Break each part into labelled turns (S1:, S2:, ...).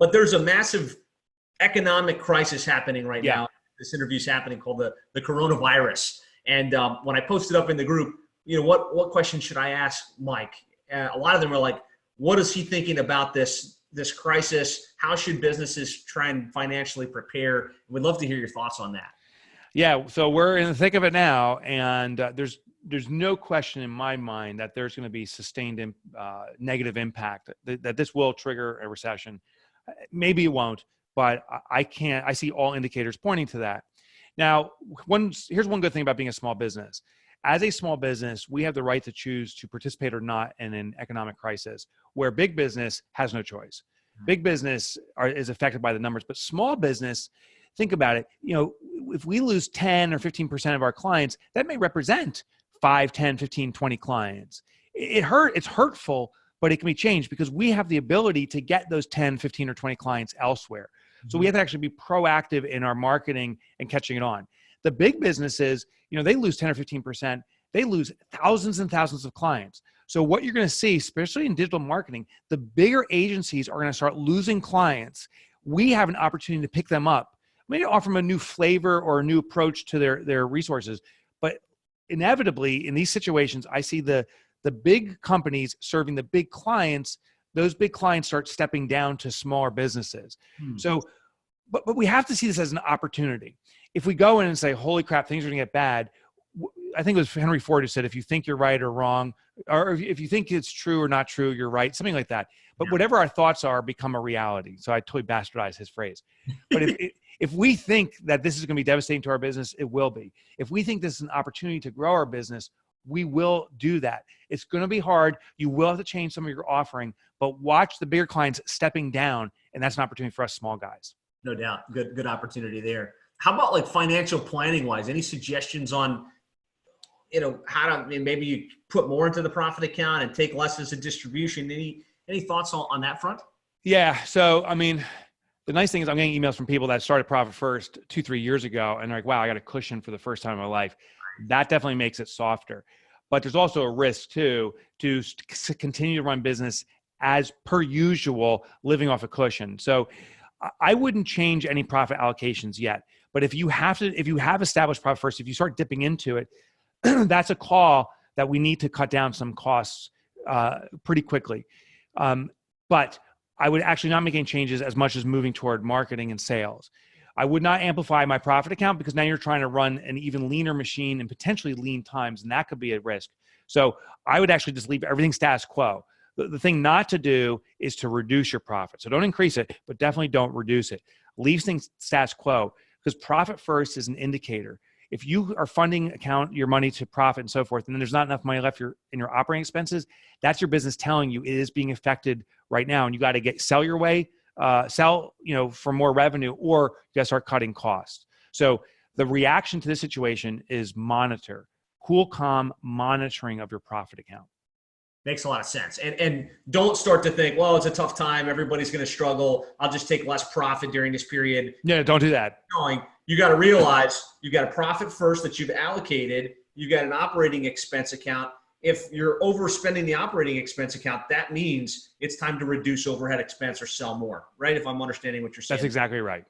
S1: But there's a massive economic crisis happening right
S2: Yeah.
S1: now. This interview's happening called the coronavirus. And when I posted up in the group, what question should I ask Mike? A lot of them are like, what is he thinking about this crisis? How should businesses try and financially prepare? We'd love to hear your thoughts on that.
S2: Yeah. So we're in the thick of it now. And there's no question in my mind that there's going to be sustained negative impact, that this will trigger a recession. Maybe it won't, but I see all indicators pointing to that. Now, here's one good thing about being a small business. As a small business, we have the right to choose to participate or not in an economic crisis, where big business has no choice. Big business is affected by the numbers, but small business, think about it. If we lose 10 or 15% of our clients, that may represent 5, 10, 15, 20 clients. It's hurtful, but it can be changed because we have the ability to get those 10, 15, or 20 clients elsewhere. So we have to actually be proactive in our marketing and catching it on. The big businesses, they lose 10 or 15%. They lose thousands and thousands of clients. So what you're going to see, especially in digital marketing, the bigger agencies are going to start losing clients. We have an opportunity to pick them up, maybe offer them a new flavor or a new approach to their resources. But inevitably, in these situations, I see the big companies serving the big clients. Those big clients start stepping down to smaller businesses. So, but we have to see this as an opportunity. If we go in and say, holy crap, things are going to get bad, I think it was Henry Ford who said, if you think you're right or wrong, or if you think it's true or not true, you're right, something like that. But whatever our thoughts are become a reality. So I totally bastardized his phrase. But if we think that this is going to be devastating to our business, it will be. If we think this is an opportunity to grow our business, we will do that. It's going to be hard. You will have to change some of your offering, but watch the bigger clients stepping down, and that's an opportunity for us small guys.
S1: No doubt. Good opportunity there. How about like financial planning wise? Any suggestions on, how to maybe you put more into the profit account and take less as a distribution? Any thoughts on that front?
S2: Yeah. So, the nice thing is I'm getting emails from people that started Profit First 2-3 years ago, and they're like, wow, I got a cushion for the first time in my life. That definitely makes it softer. But there's also a risk too, to continue to run business as per usual, living off a cushion. So I wouldn't change any profit allocations yet. But if you have established Profit First, if you start dipping into it, that's a call that we need to cut down some costs pretty quickly. But I would actually not make any changes as much as moving toward marketing and sales. I would not amplify my profit account because now you're trying to run an even leaner machine and potentially lean times, and that could be a risk. So I would actually just leave everything status quo. The thing not to do is to reduce your profit. So don't increase it, but definitely don't reduce it. Leave things status quo because Profit First is an indicator. If you are funding your money to profit and so forth, and then there's not enough money left in your operating expenses, that's your business telling you it is being affected right now. And you got to sell your way, for more revenue, or you got to start cutting costs. So the reaction to this situation is monitor, cool, calm monitoring of your profit account.
S1: Makes a lot of sense. And don't start to think, well, it's a tough time. Everybody's going to struggle. I'll just take less profit during this period.
S2: Yeah, don't do that.
S1: You got to realize you got a profit first that you've allocated. You got an operating expense account. If you're overspending the operating expense account, that means it's time to reduce overhead expense or sell more, right? If I'm understanding what you're saying.
S2: That's exactly right.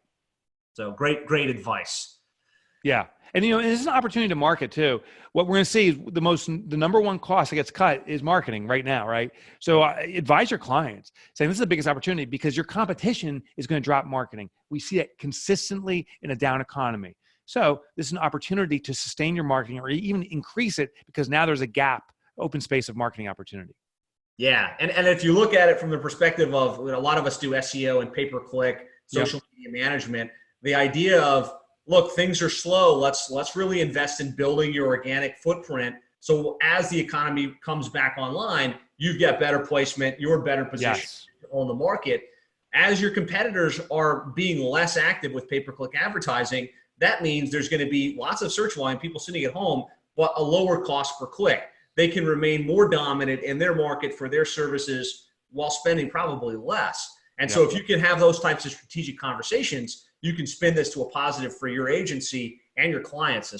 S1: So great advice.
S2: Yeah. And, it's an opportunity to market too. What we're going to see is the number one cost that gets cut is marketing right now, right? So advise your clients saying this is the biggest opportunity because your competition is going to drop marketing. We see it consistently in a down economy. So this is an opportunity to sustain your marketing or even increase it because now there's a gap, open space of marketing opportunity.
S1: Yeah. And if you look at it from the perspective of a lot of us do SEO and pay-per-click, social media management, the idea of, look, things are slow. Let's really invest in building your organic footprint. So as the economy comes back online, you get better placement, you're better positioned on the market. As your competitors are being less active with pay-per-click advertising, that means there's going to be lots of search volume, people sitting at home, but a lower cost per click. They can remain more dominant in their market for their services while spending probably less. And so if you can have those types of strategic conversations, you can spin this to a positive for your agency and your clients as well.